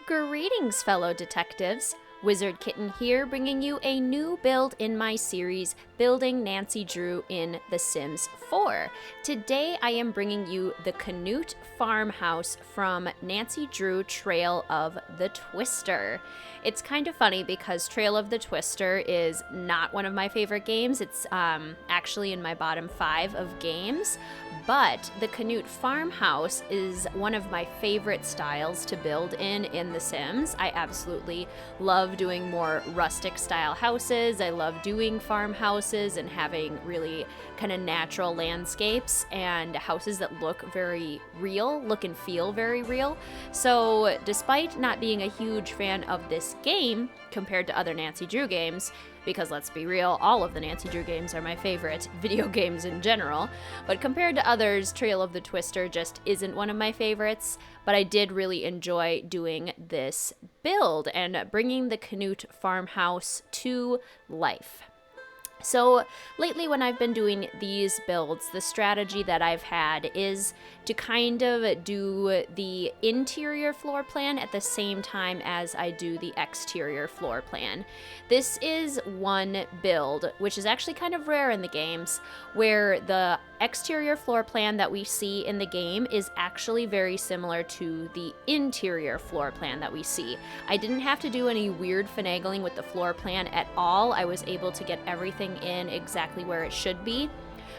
Greetings, fellow detectives. Wizard Kitten here, bringing you a new build in my series, Building Nancy Drew in The Sims 4. Today I am bringing you the Canute Farmhouse from Nancy Drew Trail of the Twister. It's kind of funny because Trail of the Twister is not one of my favorite games. It's actually in my bottom 5 of games, but the Canute Farmhouse is one of my favorite styles to build in The Sims. I absolutely love doing more rustic style houses. I love doing farmhouses and having really kind of natural landscapes and houses that look very real, look and feel very real. So despite not being a huge fan of this game compared to other Nancy Drew games, because let's be real, all of the Nancy Drew games are my favorite video games in general, but compared to others, Trail of the Twister just isn't one of my favorites, but I did really enjoy doing this build and bringing the Canute Farmhouse to life. So lately when I've been doing these builds, the strategy that I've had is to kind of do the interior floor plan at the same time as I do the exterior floor plan. This is one build, which is actually kind of rare in the games, where the exterior floor plan that we see in the game is actually very similar to the interior floor plan that we see. I didn't have to do any weird finagling with the floor plan at all. I was able to get everything in exactly where it should be.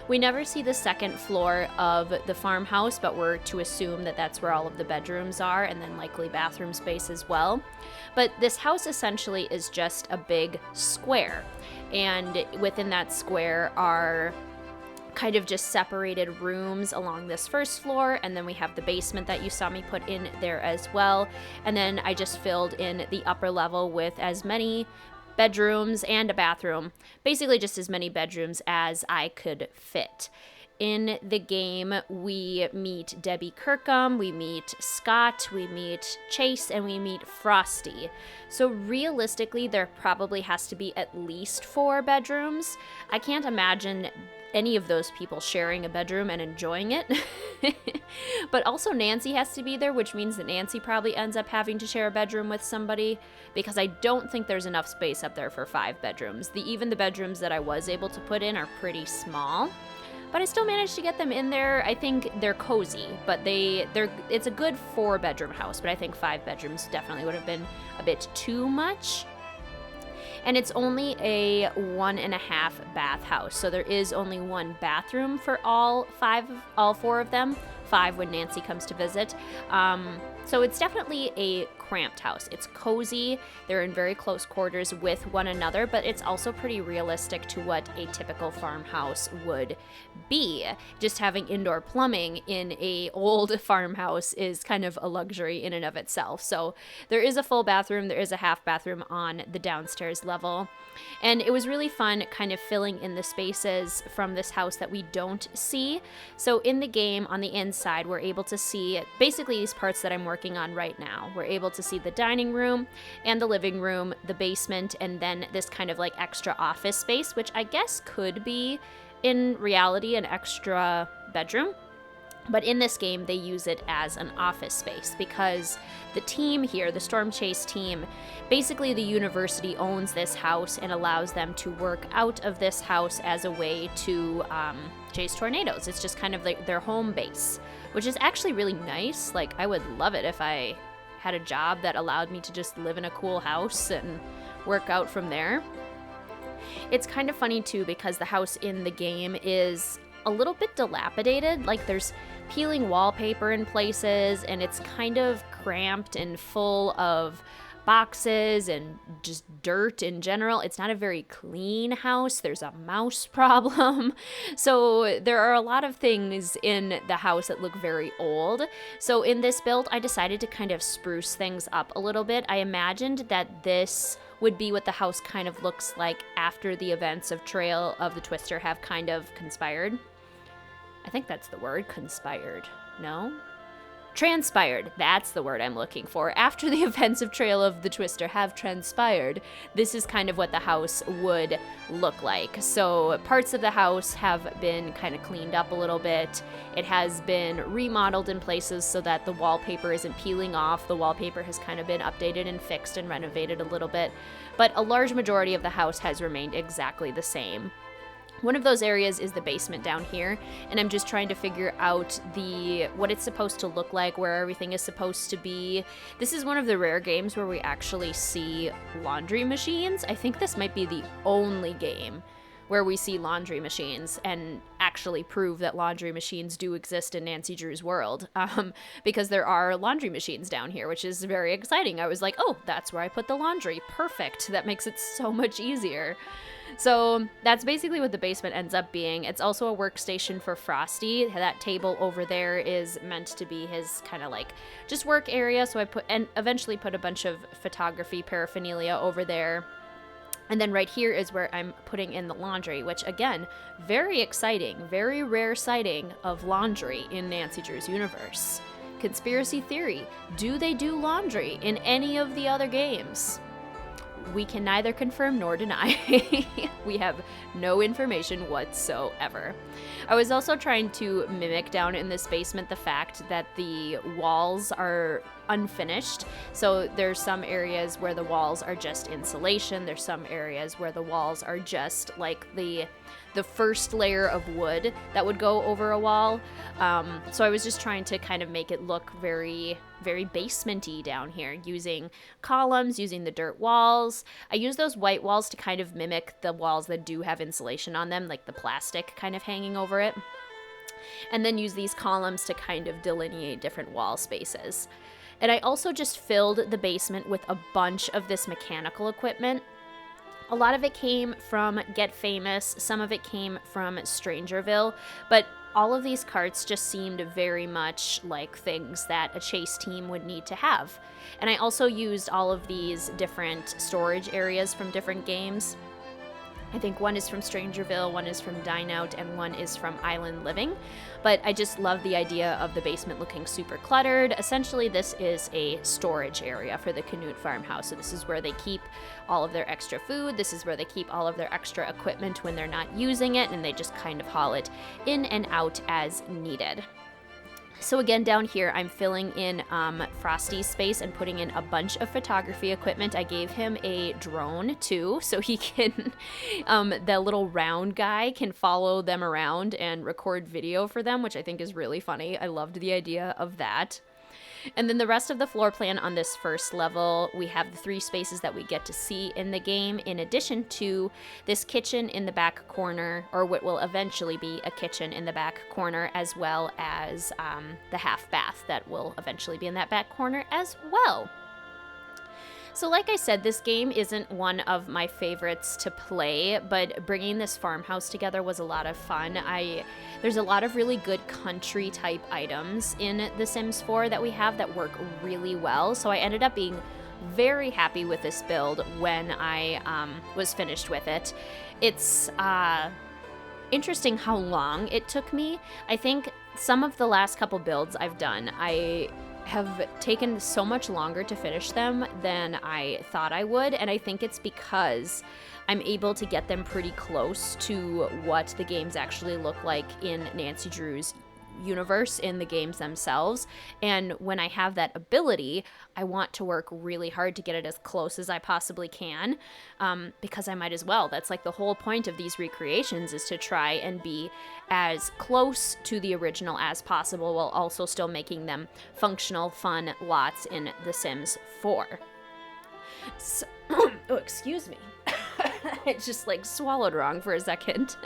We never see the second floor of the farmhouse, but we're to assume that that's where all of the bedrooms are, and then likely bathroom space as well. But this house essentially is just a big square, and within that square are kind of just separated rooms along this first floor, and then we have the basement that you saw me put in there as well, and then I just filled in the upper level with as many bedrooms and a bathroom, basically just as many bedrooms as I could fit. In the game, we meet Debbie Kirkham, we meet Scott, we meet Chase, and we meet Frosty. So realistically, there probably has to be at least 4 bedrooms. I can't imagine any of those people sharing a bedroom and enjoying it. But also Nancy has to be there, which means that Nancy probably ends up having to share a bedroom with somebody, because I don't think there's enough space up there for 5 bedrooms. Even the bedrooms that I was able to put in are pretty small, but I still managed to get them in there. I think they're cozy, but it's a good 4-bedroom house, but I think 5 bedrooms definitely would have been a bit too much. And it's only a 1.5 bath house, so there is only 1 bathroom for all 4 of them. 5 when Nancy comes to visit. So it's definitely a cramped house. It's cozy, they're in very close quarters with one another, but it's also pretty realistic to what a typical farmhouse would be. Just having indoor plumbing in a old farmhouse is kind of a luxury in and of itself. So there is a full bathroom, there is a half bathroom on the downstairs level. And it was really fun kind of filling in the spaces from this house that we don't see. So in the game, on the inside, we're able to see basically these parts that I'm working on right now. We're able to see the dining room and the living room, the basement, and then this kind of like extra office space, which I guess could be in reality an extra bedroom. But in this game, they use it as an office space because the team here, the Storm Chase team, basically the university owns this house and allows them to work out of this house as a way to chase tornadoes. It's just kind of like their home base, which is actually really nice. Like, I would love it if I had a job that allowed me to just live in a cool house and work out from there. It's kind of funny too because the house in the game is a little bit dilapidated. Like, there's peeling wallpaper in places, and it's kind of cramped and full of boxes and just dirt in general. It's not a very clean house. There's a mouse problem. So there are a lot of things in the house that look very old. So in this build, I decided to kind of spruce things up a little bit. I imagined that this would be what the house kind of looks like after the events of Trail of the Twister have kind of conspired. I think that's the word, conspired. No? transpired. That's the word I'm looking for. After the events of Trail of the Twister have transpired, this is kind of what the house would look like. So parts of the house have been kind of cleaned up a little bit. It has been remodeled in places so that the wallpaper isn't peeling off. The wallpaper has kind of been updated and fixed and renovated a little bit, but a large majority of the house has remained exactly the same. One of those areas is the basement down here, and I'm just trying to figure out what it's supposed to look like, where everything is supposed to be. This is one of the rare games where we actually see laundry machines. I think this might be the only game where we see laundry machines and actually prove that laundry machines do exist in Nancy Drew's world, because there are laundry machines down here, which is very exciting. I was like, oh, that's where I put the laundry. Perfect. That makes it so much easier. So that's basically what the basement ends up being. It's also a workstation for Frosty. That table over there is meant to be his kind of like just work area. So I eventually put a bunch of photography paraphernalia over there. And then right here is where I'm putting in the laundry, which again, very exciting, very rare sighting of laundry in Nancy Drew's universe. Conspiracy theory, do they do laundry in any of the other games? We can neither confirm nor deny. We have no information whatsoever. I was also trying to mimic down in this basement the fact that the walls are unfinished. So there's some areas where the walls are just insulation. There's some areas where the walls are just like the first layer of wood that would go over a wall. So I was just trying to kind of make it look very, very basement-y down here, using columns, using the dirt walls. I use those white walls to kind of mimic the walls that do have insulation on them, like the plastic kind of hanging over it. And then use these columns to kind of delineate different wall spaces. And I also just filled the basement with a bunch of this mechanical equipment. A lot of it came from Get Famous, some of it came from Strangerville, but all of these carts just seemed very much like things that a chase team would need to have. And I also used all of these different storage areas from different games. I think one is from Strangerville, one is from Dine Out, and one is from Island Living. But I just love the idea of the basement looking super cluttered. Essentially, this is a storage area for the Canute Farmhouse. So this is where they keep all of their extra food. This is where they keep all of their extra equipment when they're not using it, and they just kind of haul it in and out as needed. So again, down here, I'm filling in Frosty's space and putting in a bunch of photography equipment. I gave him a drone, too, so he can, the little round guy can follow them around and record video for them, which I think is really funny. I loved the idea of that. And then the rest of the floor plan on this first level, we have the 3 spaces that we get to see in the game, in addition to this kitchen in the back corner, or what will eventually be a kitchen in the back corner, as well as the half bath that will eventually be in that back corner as well. So like I said, this game isn't one of my favorites to play, but bringing this farmhouse together was a lot of fun. There's a lot of really good country type items in The Sims 4 that we have that work really well, so I ended up being very happy with this build when I was finished with it. It's interesting how long it took me. I think some of the last couple builds I've done, I have taken so much longer to finish them than I thought I would, and I think it's because I'm able to get them pretty close to what the games actually look like in Nancy Drew's universe, in the games themselves. And when I have that ability, I want to work really hard to get it as close as I possibly can, because I might as well. That's like the whole point of these recreations, is to try and be as close to the original as possible while also still making them functional, fun lots in The Sims 4. So, oh, excuse me. I just like swallowed wrong for a second.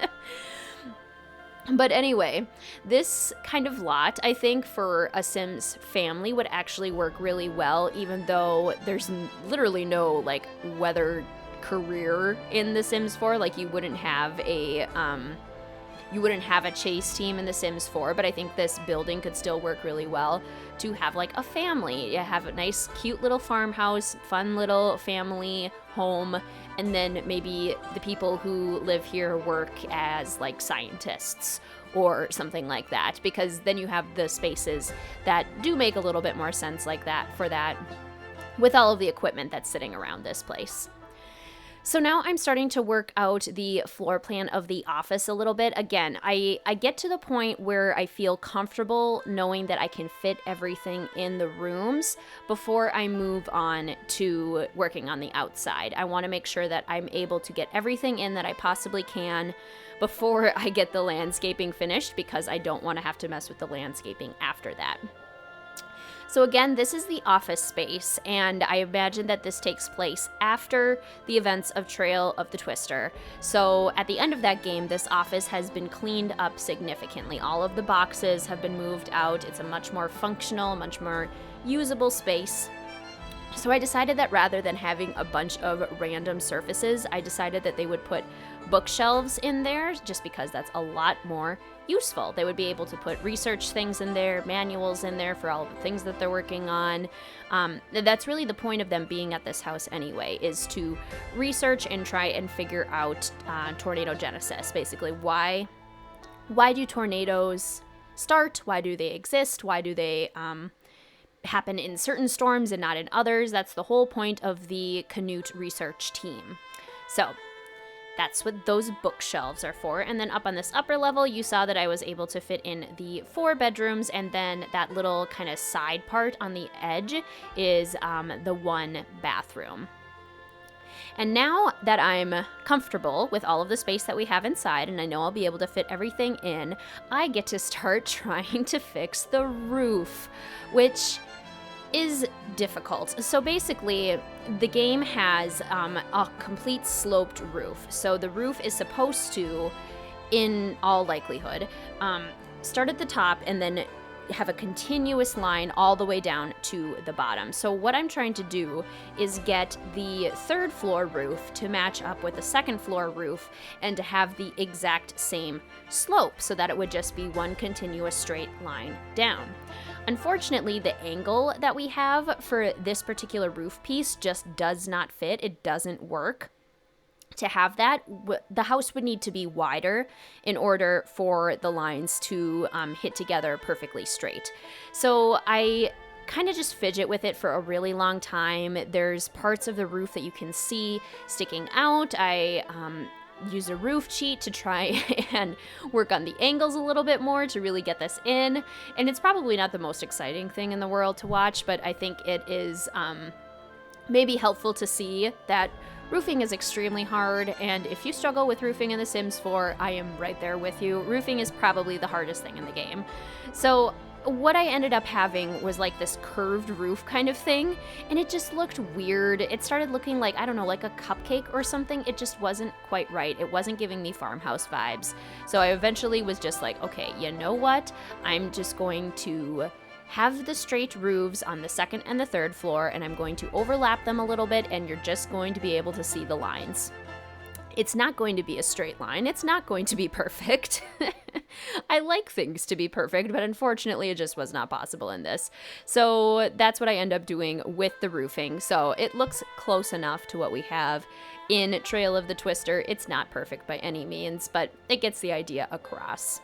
But anyway, this kind of lot, I think, for a Sims family would actually work really well, even though there's literally no, like, weather career in The Sims 4. Like, you wouldn't have a chase team in The Sims 4, but I think this building could still work really well to have, like, a family. You have a nice, cute little farmhouse, fun little family home, and then maybe the people who live here work as, like, scientists or something like that, because then you have the spaces that do make a little bit more sense like that for that with all of the equipment that's sitting around this place. So now I'm starting to work out the floor plan of the office a little bit. Again, I get to the point where I feel comfortable knowing that I can fit everything in the rooms before I move on to working on the outside. I want to make sure that I'm able to get everything in that I possibly can before I get the landscaping finished, because I don't want to have to mess with the landscaping after that. So again, this is the office space, and I imagine that this takes place after the events of Trail of the Twister. So at the end of that game, this office has been cleaned up significantly. All of the boxes have been moved out. It's a much more functional, much more usable space. So I decided that rather than having a bunch of random surfaces, I decided that they would put bookshelves in there, just because that's a lot more useful. They would be able to put research things in there, manuals in there for all of the things that they're working on. That's really the point of them being at this house anyway, is to research and try and figure out tornado genesis. Basically, why do tornadoes start? Why do they exist? Why do they happen in certain storms and not in others? That's the whole point of the Canute research team. So that's what those bookshelves are for. And then up on this upper level, you saw that I was able to fit in the 4 bedrooms, and then that little kind of side part on the edge is the 1 bathroom. And now that I'm comfortable with all of the space that we have inside, and I know I'll be able to fit everything in, I get to start trying to fix the roof, which is difficult. So basically, the game has a complete sloped roof. So the roof is supposed to, in all likelihood, start at the top and then have a continuous line all the way down to the bottom. So what I'm trying to do is get the 3rd floor roof to match up with the 2nd floor roof and to have the exact same slope so that it would just be one continuous straight line down. Unfortunately, the angle that we have for this particular roof piece just does not fit. It doesn't work. To have that, the house would need to be wider in order for the lines to hit together perfectly straight. So I kind of just fidget with it for a really long time. There's parts of the roof that you can see sticking out. I use a roof cheat to try and work on the angles a little bit more to really get this in. And it's probably not the most exciting thing in the world to watch, but I think it is maybe helpful to see that roofing is extremely hard, and if you struggle with roofing in The Sims 4, I am right there with you. Roofing is probably the hardest thing in the game. So what I ended up having was like this curved roof kind of thing, and it just looked weird. It started looking like, I don't know, like a cupcake or something. It just wasn't quite right. It wasn't giving me farmhouse vibes. So I eventually was just like, okay, you know what? I'm just going to have the straight roofs on the 2nd and the 3rd floor, and I'm going to overlap them a little bit, and you're just going to be able to see the lines. It's not going to be a straight line. It's not going to be perfect. I like things to be perfect, but unfortunately it just was not possible in this. So that's what I end up doing with the roofing. So it looks close enough to what we have in Trail of the Twister. It's not perfect by any means, but it gets the idea across.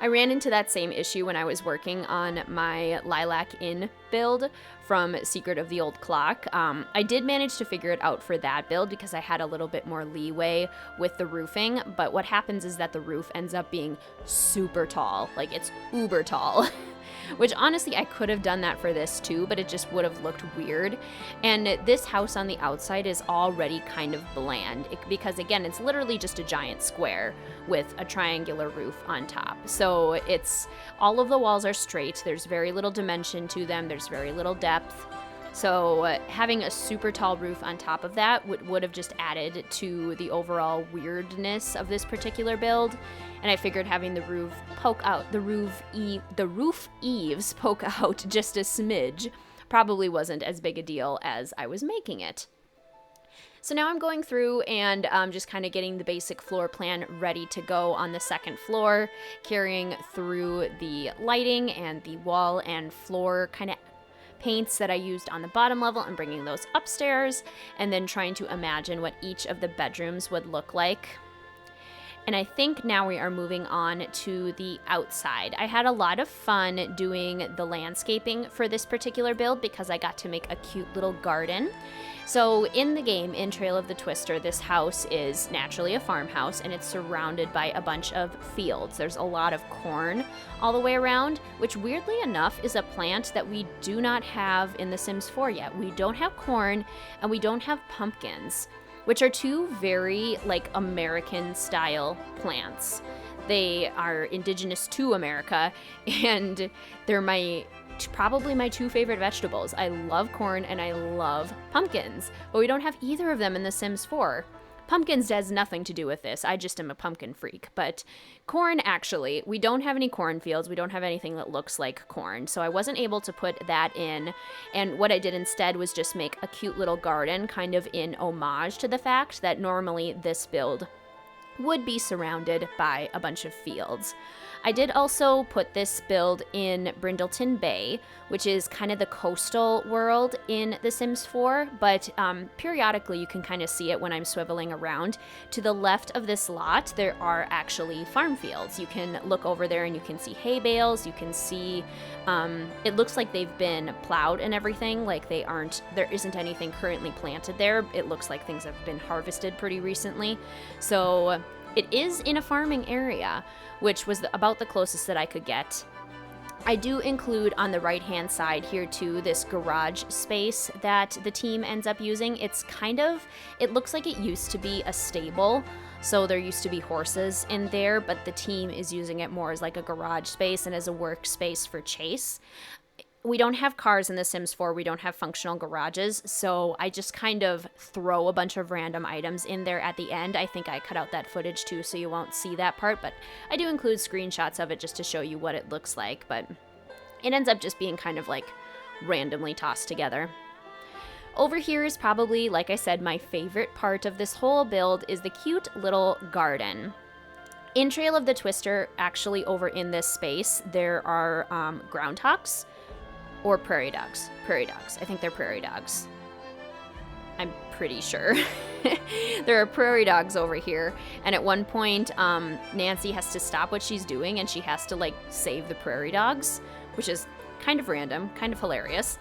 I ran into that same issue when I was working on my Lilac Inn build from Secret of the Old Clock. I did manage to figure it out for that build because I had a little bit more leeway with the roofing, but what happens is that the roof ends up being super tall, like it's uber tall. Which honestly, I could have done that for this too, but it just would have looked weird. And this house on the outside is already kind of bland because again, it's literally just a giant square with a triangular roof on top. So it's, all of the walls are straight. There's very little dimension to them. There's very little depth. So having a super tall roof on top of that would have just added to the overall weirdness of this particular build. And I figured having the roof poke out, the roof eaves poke out just a smidge probably wasn't as big a deal as I was making it. So now I'm going through and just kind of getting the basic floor plan ready to go on the 2nd floor, carrying through the lighting and the wall and floor kind of paints that I used on the bottom level and bringing those upstairs, and then trying to imagine what each of the bedrooms would look like. And I think now we are moving on to the outside. I had a lot of fun doing the landscaping for this particular build because I got to make a cute little garden. So in the game, in Trail of the Twister, this house is naturally a farmhouse, and it's surrounded by a bunch of fields. There's a lot of corn all the way around, which weirdly enough is a plant that we do not have in The Sims 4 yet. We don't have corn, and we don't have pumpkins, which are two very American style plants. They are indigenous to America, and they're probably my two favorite vegetables. I love corn and I love pumpkins, but we don't have either of them in The Sims 4. Pumpkins has nothing to do with this. I just am a pumpkin freak. But corn, actually, we don't have any cornfields. We don't have anything that looks like corn. So I wasn't able to put that in. And what I did instead was just make a cute little garden, kind of in homage to the fact that normally this build would be surrounded by a bunch of fields. I did also put this build in Brindleton Bay, which is kind of the coastal world in The Sims 4, but periodically you can kind of see it when I'm swiveling around. To the left of this lot, there are actually farm fields. You can look over there and you can see hay bales. You can see, it looks like they've been plowed and everything, there isn't anything currently planted there. It looks like things have been harvested pretty recently. So it is in a farming area, which was about the closest that I could get. I do include on the right-hand side here too this garage space that the team ends up using. It looks like it used to be a stable, so there used to be horses in there, but the team is using it more as like a garage space and as a workspace for Chase. We don't have cars in The Sims 4, we don't have functional garages, so I just kind of throw a bunch of random items in there at the end. I think I cut out that footage too, so you won't see that part, but I do include screenshots of it just to show you what it looks like, but it ends up just being kind of randomly tossed together. Over here is probably, like I said, my favorite part of this whole build is the cute little garden. In Trail of the Twister, actually over in this space, there are groundhogs. Or prairie dogs. Prairie dogs. I think they're prairie dogs. I'm pretty sure. There are prairie dogs over here. And at one point, Nancy has to stop what she's doing and she has to save the prairie dogs, which is kind of random, kind of hilarious.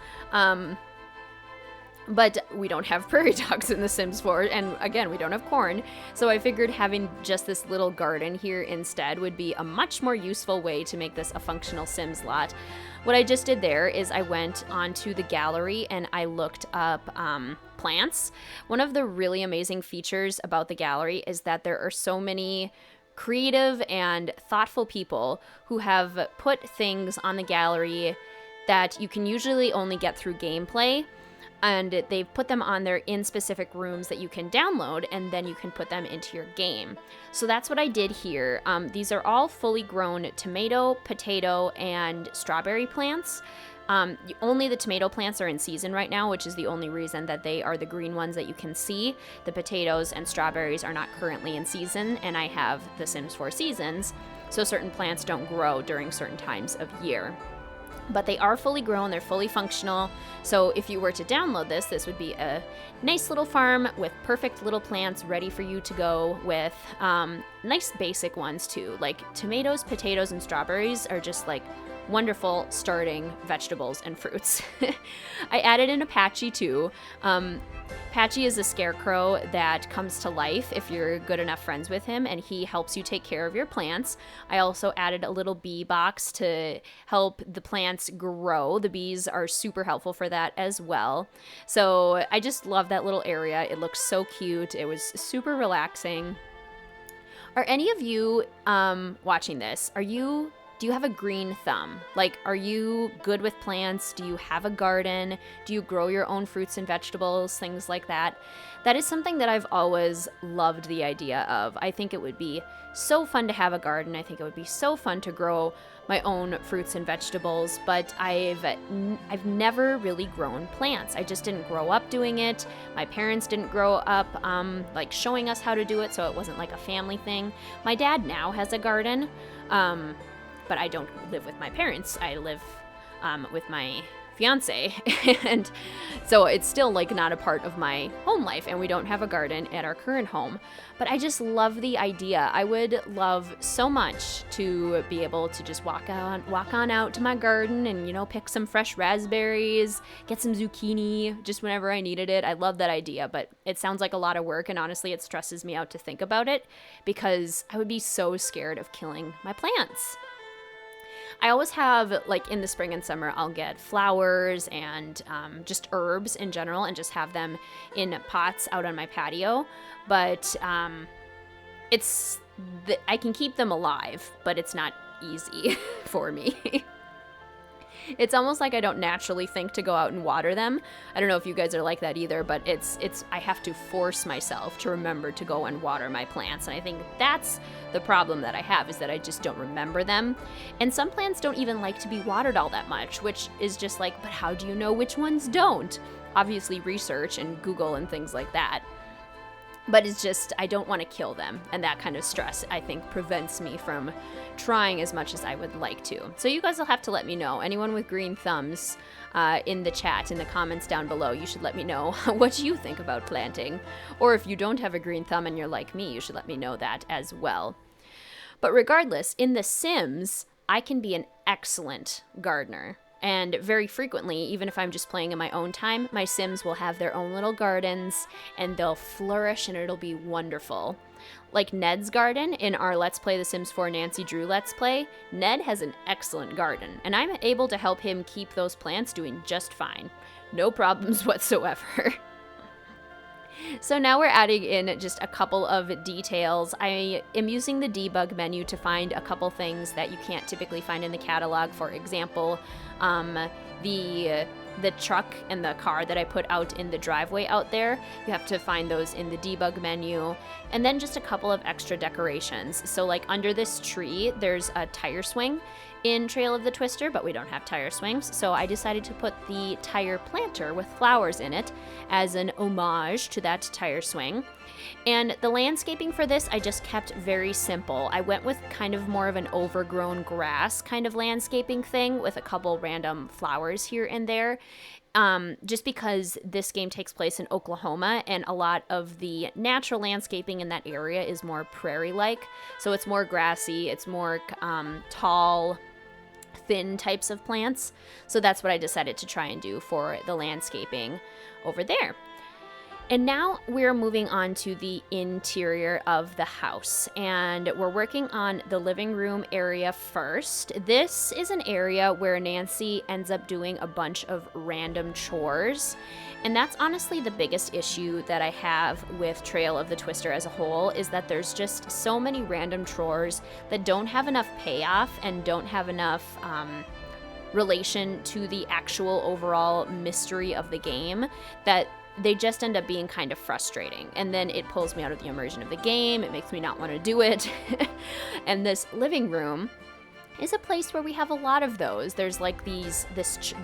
But we don't have prairie dogs in The Sims 4, and again, we don't have corn, so I figured having just this little garden here instead would be a much more useful way to make this a functional Sims lot. What I just did there is I went onto the gallery and I looked up plants. One of the really amazing features about the gallery is that there are so many creative and thoughtful people who have put things on the gallery that you can usually only get through gameplay. And they've put them on there in specific rooms that you can download, and then you can put them into your game. So that's what I did here. These are all fully grown tomato, potato, and strawberry plants. Only the tomato plants are in season right now, which is the only reason that they are the green ones that you can see. The potatoes and strawberries are not currently in season, and I have The Sims 4 seasons, so certain plants don't grow during certain times of year. But they are fully grown, they're fully functional, so if you were to download this, this would be a nice little farm with perfect little plants ready for you to go with. Nice basic ones too, like tomatoes, potatoes, and strawberries are just wonderful starting vegetables and fruits. I added in a Patchy too. Patchy is a scarecrow that comes to life if you're good enough friends with him, and he helps you take care of your plants. I also added a little bee box to help the plants grow. The bees are super helpful for that as well. So I just love that little area. It looks so cute. It was super relaxing. Are any of you watching this? Do you have a green thumb? Are you good with plants? Do you have a garden? Do you grow your own fruits and vegetables? Things like that. That is something that I've always loved the idea of. I think it would be so fun to have a garden. I think it would be so fun to grow my own fruits and vegetables, but I've never really grown plants. I just didn't grow up doing it. My parents didn't grow up showing us how to do it, so it wasn't a family thing. My dad now has a garden, but I don't live with my parents. I live with my fiance. And so it's still like not a part of my home life, and we don't have a garden at our current home. But I just love the idea. I would love so much to be able to just walk on out to my garden and, pick some fresh raspberries, get some zucchini just whenever I needed it. I love that idea, but it sounds like a lot of work, and honestly, it stresses me out to think about it because I would be so scared of killing my plants. I always have, like, in the spring and summer, I'll get flowers and just herbs in general and just have them in pots out on my patio. But I can keep them alive, but it's not easy for me. It's almost like I don't naturally think to go out and water them. I don't know if you guys are like that either, but I have to force myself to remember to go and water my plants. And I think that's the problem that I have, is that I just don't remember them. And some plants don't even like to be watered all that much, which is just like, but how do you know which ones don't? Obviously research and Google and things like that. But it's just, I don't want to kill them. And that kind of stress, I think, prevents me from trying as much as I would like to. So you guys will have to let me know. Anyone with green thumbs in the chat, in the comments down below, you should let me know what you think about planting. Or if you don't have a green thumb and you're like me, you should let me know that as well. But regardless, in The Sims, I can be an excellent gardener. And very frequently, even if I'm just playing in my own time, my Sims will have their own little gardens and they'll flourish and it'll be wonderful. Like Ned's garden in our Let's Play The Sims 4 Nancy Drew Let's Play, Ned has an excellent garden and I'm able to help him keep those plants doing just fine. No problems whatsoever. So now we're adding in just a couple of details. I am using the debug menu to find a couple things that you can't typically find in the catalog. For example, the truck and the car that I put out in the driveway out there, you have to find those in the debug menu. And then just a couple of extra decorations. So like under this tree, there's a tire swing in Trail of the Twister, but we don't have tire swings, so I decided to put the tire planter with flowers in it as an homage to that tire swing. And the landscaping for this, I just kept very simple. I went with kind of more of an overgrown grass kind of landscaping thing with a couple random flowers here and there. Just because this game takes place in Oklahoma and a lot of the natural landscaping in that area is more prairie-like. So it's more grassy, it's more tall, thin types of plants. So that's what I decided to try and do for the landscaping over there. And now we're moving on to the interior of the house, and we're working on the living room area first. This is an area where Nancy ends up doing a bunch of random chores, and that's honestly the biggest issue that I have with Trail of the Twister as a whole, is that there's just so many random chores that don't have enough payoff and don't have enough relation to the actual overall mystery of the game, that they just end up being kind of frustrating. And then it pulls me out of the immersion of the game. It makes me not want to do it. And this living room is a place where we have a lot of those. There's like this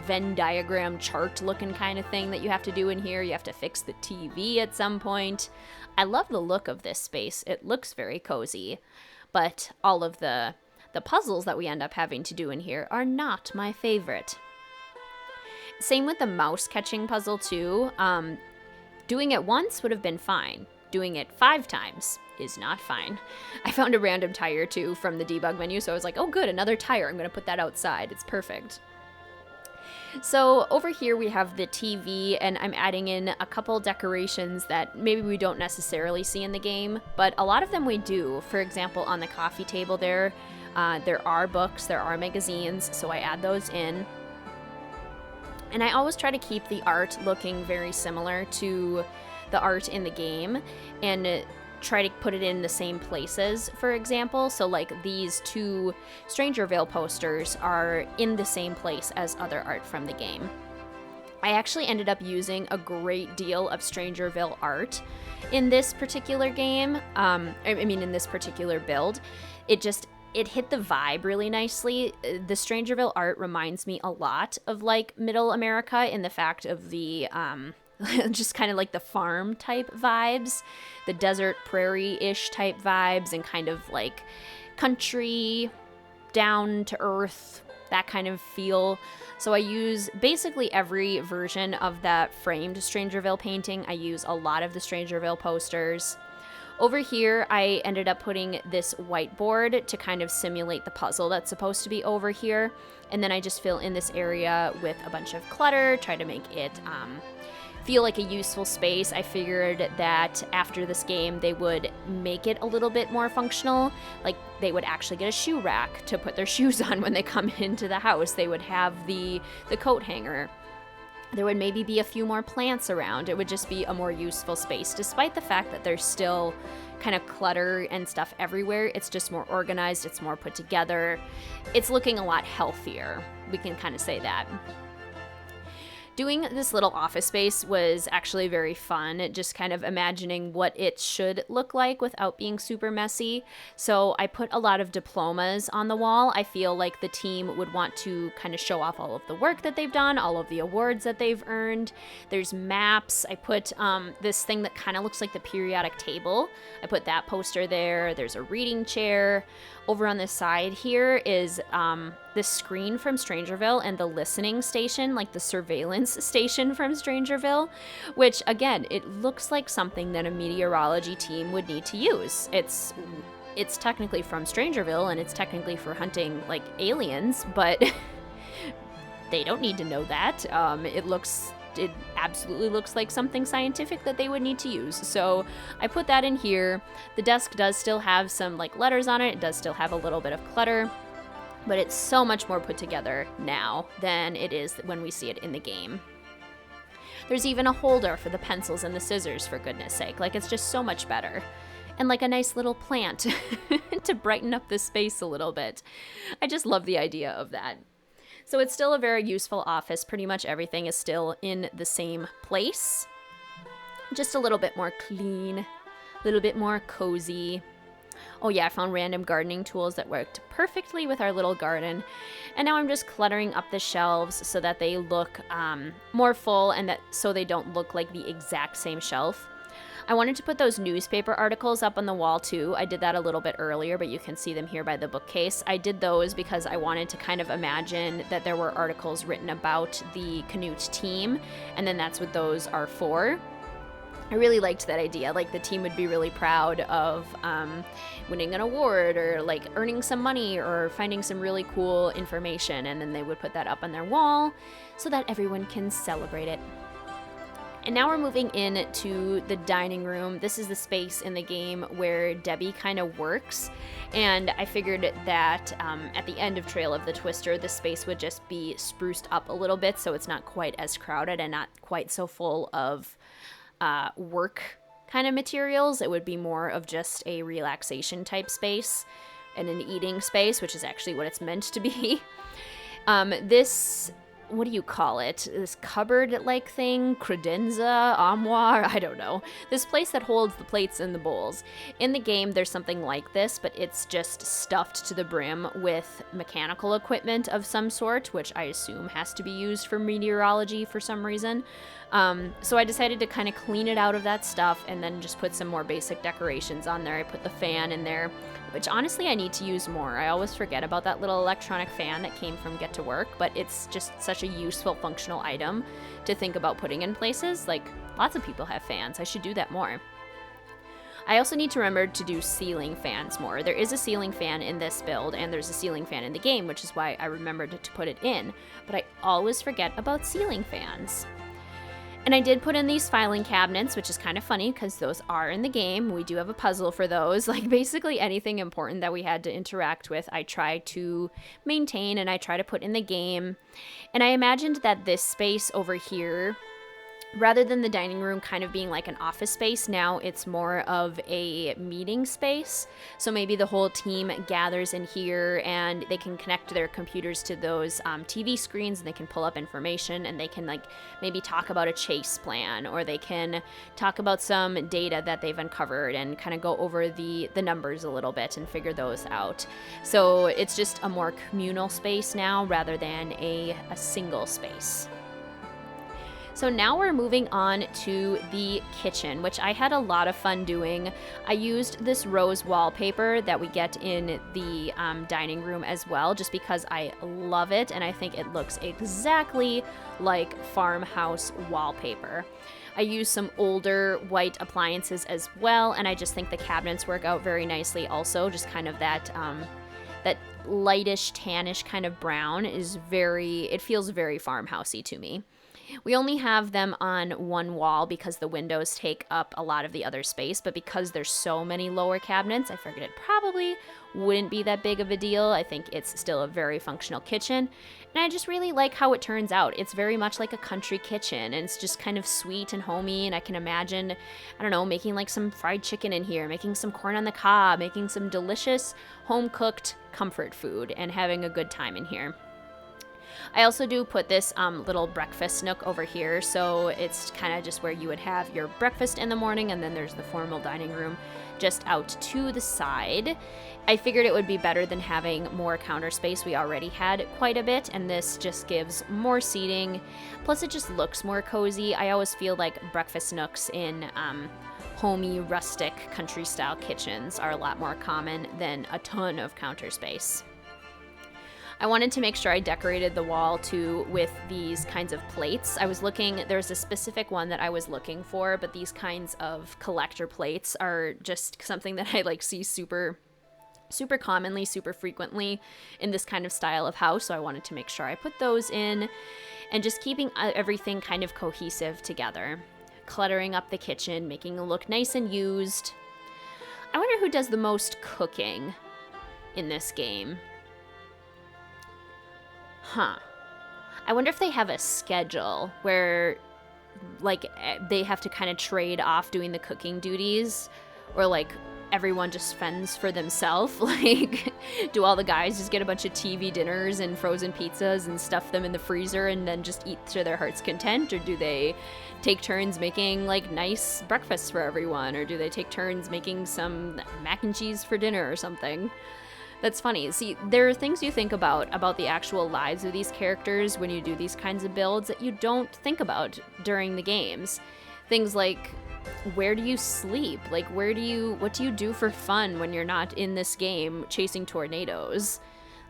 Venn diagram chart looking kind of thing that you have to do in here. You have to fix the TV at some point. I love the look of this space. It looks very cozy. But all of the puzzles that we end up having to do in here are not my favorite. Same with the mouse catching puzzle too. Doing it once would have been fine. Doing it 5 times is not fine. I found a random tire too from the debug menu, so I was like, oh good, another tire. I'm gonna put that outside. It's perfect. So over here we have the TV, and I'm adding in a couple decorations that maybe we don't necessarily see in the game, but a lot of them we do. For example, on the coffee table there are books, there are magazines, so I add those in. And I always try to keep the art looking very similar to the art in the game and try to put it in the same places, for example. So like these 2 Strangerville posters are in the same place as other art from the game. I actually ended up using a great deal of Strangerville art in this particular game. In this particular build. It hit the vibe really nicely. The Strangerville art reminds me a lot of like Middle America in the fact of the just kind of like the farm type vibes, the desert prairie-ish type vibes, and kind of like country, down to earth that kind of feel. So I use basically every version of that framed Strangerville painting. I use a lot of the Strangerville posters. Over here, I ended up putting this whiteboard to kind of simulate the puzzle that's supposed to be over here. And then I just fill in this area with a bunch of clutter, try to make it feel like a useful space. I figured that after this game, they would make it a little bit more functional. Like, they would actually get a shoe rack to put their shoes on when they come into the house. They would have the coat hanger. There would maybe be a few more plants around. It would just be a more useful space, despite the fact that there's still kind of clutter and stuff everywhere. It's just more organized, it's more put together. It's looking a lot healthier. We can kind of say that. Doing this little office space was actually very fun, just kind of imagining what it should look like without being super messy. So I put a lot of diplomas on the wall. I feel like the team would want to kind of show off all of the work that they've done, all of the awards that they've earned. There's maps. I put this thing that kind of looks like the periodic table. I put that poster there. There's a reading chair. Over on this side here is the screen from Strangerville and the listening station, like the surveillance station from Strangerville, which, again, it looks like something that a meteorology team would need to use. It's technically from Strangerville, and it's technically for hunting, like, aliens, but they don't need to know that. It absolutely looks like something scientific that they would need to use. So I put that in here. The desk does still have some like letters on it. It does still have a little bit of clutter, but it's so much more put together now than it is when we see it in the game. There's even a holder for the pencils and the scissors, for goodness sake. Like, it's just so much better. And like a nice little plant to brighten up the space a little bit. I just love the idea of that. So it's still a very useful office. Pretty much everything is still in the same place. Just a little bit more clean, a little bit more cozy. Oh yeah, I found random gardening tools that worked perfectly with our little garden. And now I'm just cluttering up the shelves so that they look more full, and so they don't look like the exact same shelf. I wanted to put those newspaper articles up on the wall too. I did that a little bit earlier, but you can see them here by the bookcase. I did those because I wanted to kind of imagine that there were articles written about the Canute team, and then that's what those are for. I really liked that idea. Like, the team would be really proud of winning an award, or like earning some money, or finding some really cool information, and then they would put that up on their wall so that everyone can celebrate it. And now we're moving into the dining room. This is the space in the game where Debbie kind of works. And I figured that at the end of Trail of the Twister, the space would just be spruced up a little bit so it's not quite as crowded and not quite so full of work kind of materials. It would be more of just a relaxation type space and an eating space, which is actually what it's meant to be. This... what do you call it? This cupboard-like thing? Credenza? Armoire? I don't know. This place that holds the plates and the bowls. In the game, there's something like this, but it's just stuffed to the brim with mechanical equipment of some sort, which I assume has to be used for meteorology for some reason. So I decided to kind of clean it out of that stuff and then just put some more basic decorations on there. I put the fan in there, which honestly I need to use more. I always forget about that little electronic fan that came from Get to Work, but it's just such a useful functional item to think about putting in places. Like, lots of people have fans. I should do that more. I also need to remember to do ceiling fans more. There is a ceiling fan in this build, and there's a ceiling fan in the game, which is why I remembered to put it in, but I always forget about ceiling fans. And I did put in these filing cabinets, which is kind of funny because those are in the game. We do have a puzzle for those. Like, basically anything important that we had to interact with, I try to maintain and I try to put in the game. And I imagined that this space over here, rather than the dining room kind of being like an office space, now it's more of a meeting space. So maybe the whole team gathers in here and they can connect their computers to those TV screens, and they can pull up information, and they can like maybe talk about a chase plan, or they can talk about some data that they've uncovered and kind of go over the numbers a little bit and figure those out. So it's just a more communal space now rather than a single space. So now we're moving on to the kitchen, which I had a lot of fun doing. I used this rose wallpaper that we get in the dining room as well, just because I love it and I think it looks exactly like farmhouse wallpaper. I used some older white appliances as well, and I just think the cabinets work out very nicely also. Just kind of that lightish, tannish kind of brown it feels very farmhousey to me. We only have them on one wall because the windows take up a lot of the other space, but because there's so many lower cabinets, I figured it probably wouldn't be that big of a deal. I think it's still a very functional kitchen, and I just really like how it turns out. It's very much like a country kitchen, and it's just kind of sweet and homey, and I can imagine, I don't know, making like some fried chicken in here, making some corn on the cob, making some delicious home-cooked comfort food, and having a good time in here. I also do put this little breakfast nook over here, so it's kind of just where you would have your breakfast in the morning, and then there's the formal dining room just out to the side. I figured it would be better than having more counter space. We already had quite a bit, and this just gives more seating. Plus, it just looks more cozy. I always feel like breakfast nooks in homey, rustic, country-style kitchens are a lot more common than a ton of counter space. I wanted to make sure I decorated the wall too with these kinds of plates. There's a specific one that I was looking for, but these kinds of collector plates are just something that I like see super commonly, super frequently in this kind of style of house. So I wanted to make sure I put those in, and just keeping everything kind of cohesive together. Cluttering up the kitchen, making it look nice and used. I wonder who does the most cooking in this game. I wonder if they have a schedule where, like, they have to kind of trade off doing the cooking duties, or, like, everyone just fends for themselves. Like, do all the guys just get a bunch of TV dinners and frozen pizzas and stuff them in the freezer and then just eat to their heart's content? Or do they take turns making, like, nice breakfasts for everyone? Or do they take turns making some mac and cheese for dinner or something? That's funny. See, there are things you think about the actual lives of these characters when you do these kinds of builds that you don't think about during the games. Things like, where do you sleep? Like, what do you do for fun when you're not in this game chasing tornadoes?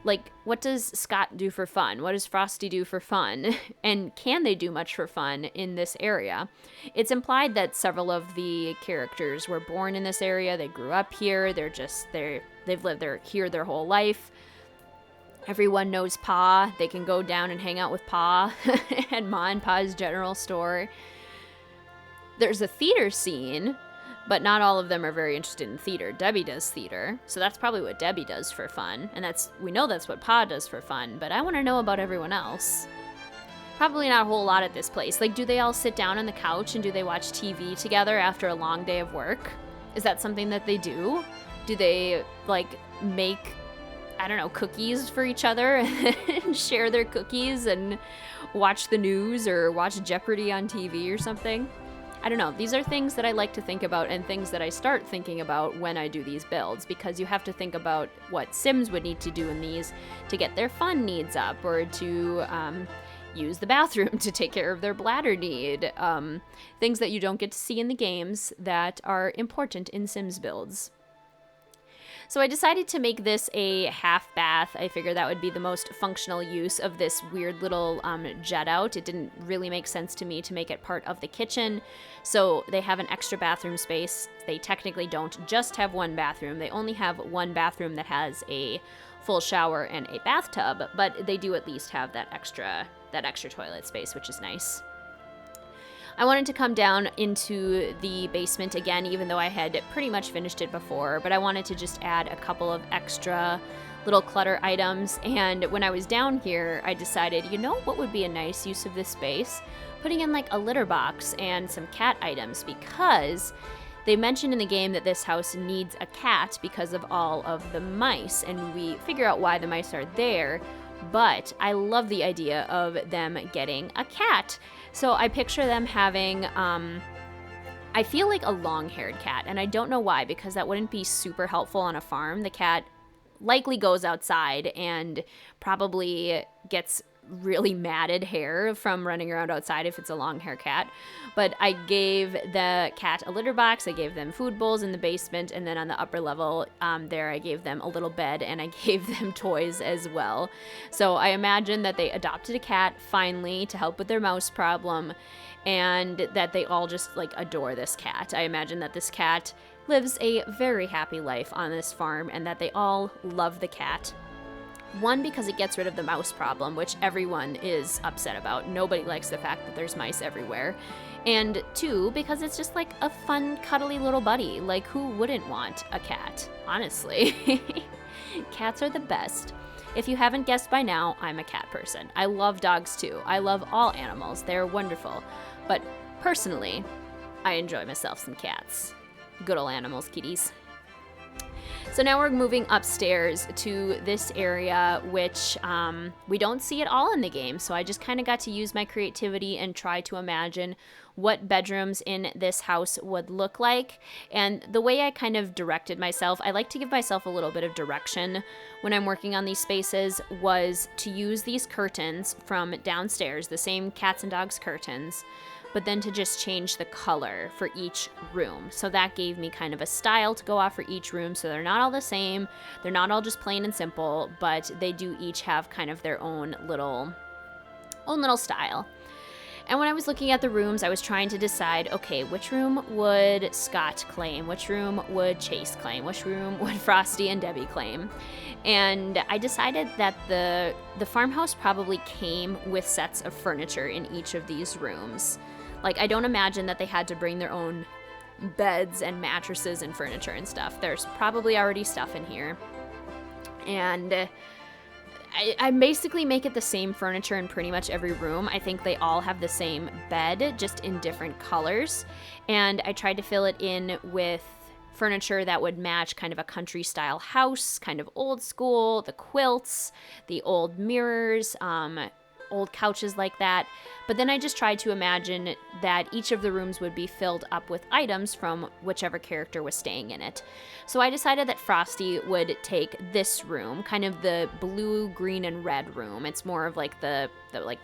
Like, what does Scott do for fun? What does Frosty do for fun? And can they do much for fun in this area? It's implied that several of the characters were born in this area. They grew up here. They've lived here their whole life. Everyone knows Pa. They can go down and hang out with Pa at Ma and Pa's general store. There's a theater scene, but not all of them are very interested in theater. Debbie does theater, so that's probably what Debbie does for fun, and we know that's what Pa does for fun, but I want to know about everyone else. Probably not a whole lot at this place. Like, do they all sit down on the couch and do they watch TV together after a long day of work? Is that something that they do? Do they, like, make, I don't know, cookies for each other and share their cookies and watch the news or watch Jeopardy on TV or something? I don't know. These are things that I like to think about, and things that I start thinking about when I do these builds, because you have to think about what Sims would need to do in these to get their fun needs up, or to use the bathroom to take care of their bladder need. Things that you don't get to see in the games that are important in Sims builds. So I decided to make this a half bath. I figured that would be the most functional use of this weird little jet out. It didn't really make sense to me to make it part of the kitchen. So they have an extra bathroom space. They technically don't just have one bathroom. They only have one bathroom that has a full shower and a bathtub, but they do at least have that extra toilet space, which is nice. I wanted to come down into the basement again, even though I had pretty much finished it before, but I wanted to just add a couple of extra little clutter items. And when I was down here, I decided, you know what would be a nice use of this space? Putting in like a litter box and some cat items, because they mentioned in the game that this house needs a cat because of all of the mice, and we figure out why the mice are there. But I love the idea of them getting a cat. So I picture them having, I feel like a long-haired cat, and I don't know why, because that wouldn't be super helpful on a farm. The cat likely goes outside and probably gets really matted hair from running around outside if it's a long hair cat. But I gave the cat a litter box, I gave them food bowls in the basement, and then on the upper level there I gave them a little bed and I gave them toys as well. So I imagine that they adopted a cat finally to help with their mouse problem, and that they all just like adore this cat. I imagine that this cat lives a very happy life on this farm and that they all love the cat. One, because it gets rid of the mouse problem, which everyone is upset about. Nobody likes the fact that there's mice everywhere. And two, because it's just like a fun, cuddly little buddy. Like, who wouldn't want a cat? Honestly. Cats are the best. If you haven't guessed by now, I'm a cat person. I love dogs too. I love all animals. They're wonderful. But personally, I enjoy myself some cats. Good old animals, kitties. So now we're moving upstairs to this area, which we don't see at all in the game. So I just kind of got to use my creativity and try to imagine what bedrooms in this house would look like. And the way I kind of directed myself, I like to give myself a little bit of direction when I'm working on these spaces, was to use these curtains from downstairs, the same cats and dogs curtains, but then to just change the color for each room. So that gave me kind of a style to go off for each room. So they're not all the same. They're not all just plain and simple, but they do each have kind of their own little style. And when I was looking at the rooms, I was trying to decide, okay, which room would Scott claim? Which room would Chase claim? Which room would Frosty and Debbie claim? And I decided that the farmhouse probably came with sets of furniture in each of these rooms. Like, I don't imagine that they had to bring their own beds and mattresses and furniture and stuff. There's probably already stuff in here. And I basically make it the same furniture in pretty much every room. I think they all have the same bed, just in different colors. And I tried to fill it in with furniture that would match kind of a country style house, kind of old school, the quilts, the old mirrors, old couches like that. But then I just tried to imagine that each of the rooms would be filled up with items from whichever character was staying in it. So I decided that Frosty would take this room, kind of the blue, green, and red room. It's more of like the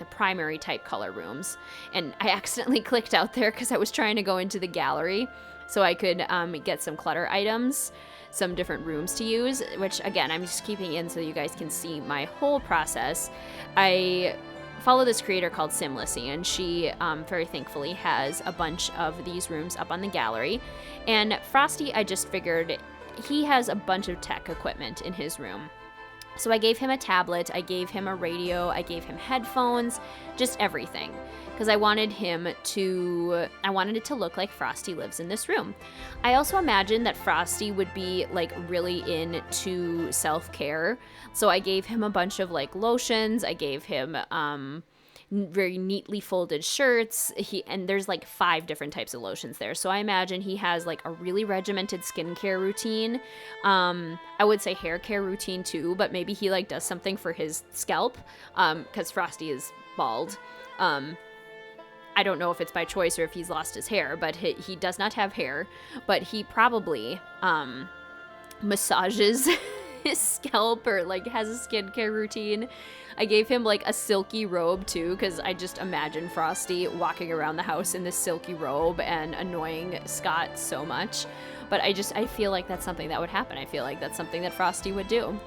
primary type color rooms. And I accidentally clicked out there because I was trying to go into the gallery so I could get some clutter items, some different rooms to use, which again, I'm just keeping in so you guys can see my whole process. I follow this creator called Simlissy, and she very thankfully has a bunch of these rooms up on the gallery. And Frosty, I just figured he has a bunch of tech equipment in his room. So I gave him a tablet, I gave him a radio, I gave him headphones, just everything. Because I wanted it to look like Frosty lives in this room. I also imagined that Frosty would be like really into self-care. So I gave him a bunch of like lotions, I gave him very neatly folded shirts. And there's like 5 different types of lotions there. So I imagine he has like a really regimented skincare routine. I would say hair care routine too, but maybe he like does something for his scalp, because Frosty is bald. I don't know if it's by choice or if he's lost his hair, but he does not have hair, but he probably massages his scalp or like has a skincare routine. I gave him like a silky robe too, because I just imagine Frosty walking around the house in this silky robe and annoying Scott so much. But I feel like that's something that would happen. I feel like that's something that Frosty would do.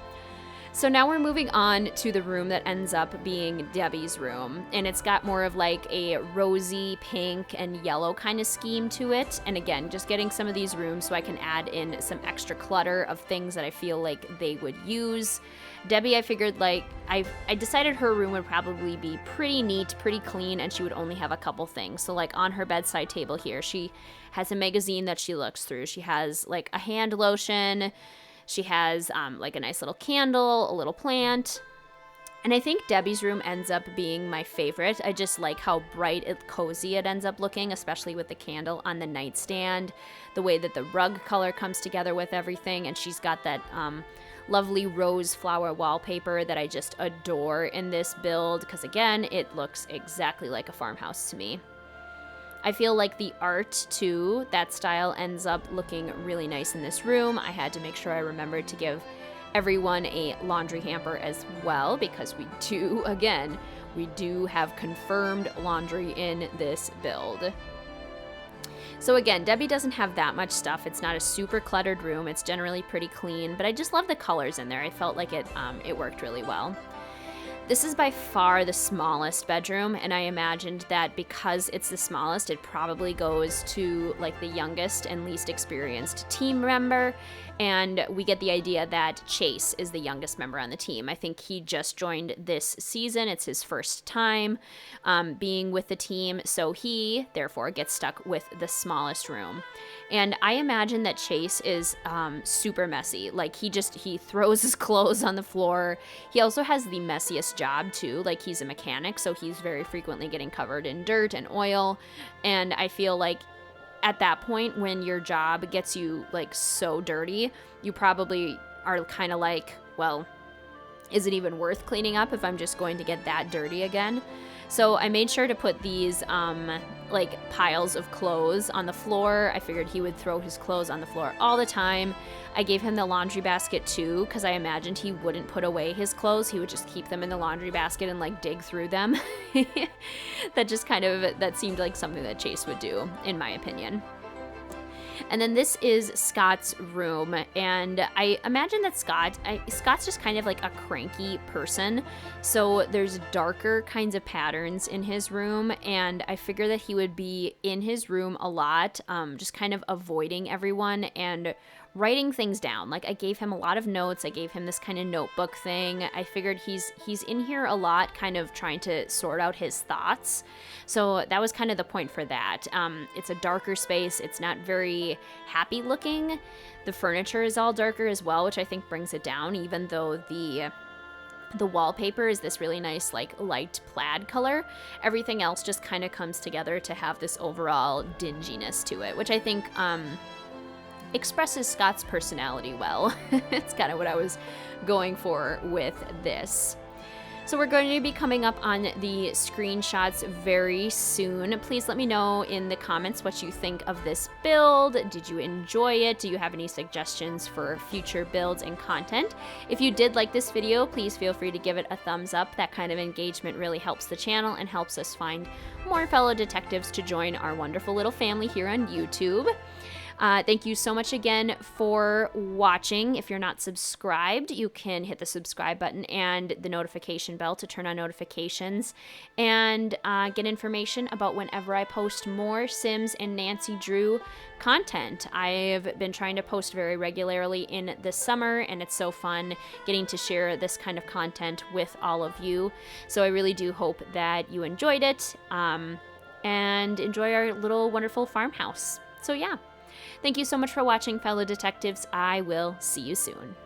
So now we're moving on to the room that ends up being Debbie's room, and it's got more of like a rosy pink and yellow kind of scheme to it. And again, just getting some of these rooms so I can add in some extra clutter of things that I feel like they would use. Debbie, I figured like, I decided her room would probably be pretty neat, pretty clean, and she would only have a couple things. So like on her bedside table here, she has a magazine that she looks through. She has like a hand lotion. She has like a nice little candle, a little plant. And I think Debbie's room ends up being my favorite. I just like how bright and cozy it ends up looking, especially with the candle on the nightstand, the way that the rug color comes together with everything. And she's got that lovely rose flower wallpaper that I just adore in this build, because again, it looks exactly like a farmhouse to me. I feel like the art, too, that style ends up looking really nice in this room. I had to make sure I remembered to give everyone a laundry hamper as well, because we do have confirmed laundry in this build. So again, Debbie doesn't have that much stuff. It's not a super cluttered room. It's generally pretty clean, but I just love the colors in there. I felt like it worked really well. This is by far the smallest bedroom, and I imagined that because it's the smallest, it probably goes to like the youngest and least experienced team member, and we get the idea that Chase is the youngest member on the team. I think he just joined this season. It's his first time being with the team, so he, therefore, gets stuck with the smallest room. And I imagine that Chase is super messy. Like, he throws his clothes on the floor. He also has the messiest job, too. Like, he's a mechanic, so he's very frequently getting covered in dirt and oil. And I feel like at that point, when your job gets you, like, so dirty, you probably are kind of like, well, is it even worth cleaning up if I'm just going to get that dirty again? So I made sure to put these like piles of clothes on the floor. I figured he would throw his clothes on the floor all the time. I gave him the laundry basket too, because I imagined he wouldn't put away his clothes. He would just keep them in the laundry basket and like dig through them. That seemed like something that Chase would do, in my opinion. And then this is Scott's room, and I imagine that Scott's just kind of like a cranky person, so there's darker kinds of patterns in his room, and I figure that he would be in his room a lot, just kind of avoiding everyone and writing things down. Like, I gave him a lot of notes. I gave him this kind of notebook thing. I figured he's in here a lot, kind of trying to sort out his thoughts. So that was kind of the point for that. It's a darker space. It's not very happy looking. The furniture is all darker as well, which I think brings it down, even though the wallpaper is this really nice, like, light plaid color. Everything else just kind of comes together to have this overall dinginess to it, which I think expresses Scott's personality well. It's kind of what I was going for with this. So we're going to be coming up on the screenshots very soon. Please let me know in the comments what you think of this build. Did you enjoy it? Do you have any suggestions for future builds and content? If you did like this video, please feel free to give it a thumbs up. That kind of engagement really helps the channel and helps us find more fellow detectives to join our wonderful little family here on YouTube. Thank you so much again for watching. If you're not subscribed, you can hit the subscribe button and the notification bell to turn on notifications and get information about whenever I post more Sims and Nancy Drew content. I've been trying to post very regularly in the summer, and it's so fun getting to share this kind of content with all of you. So I really do hope that you enjoyed it and enjoy our little wonderful farmhouse. So yeah. Thank you so much for watching, fellow detectives. I will see you soon.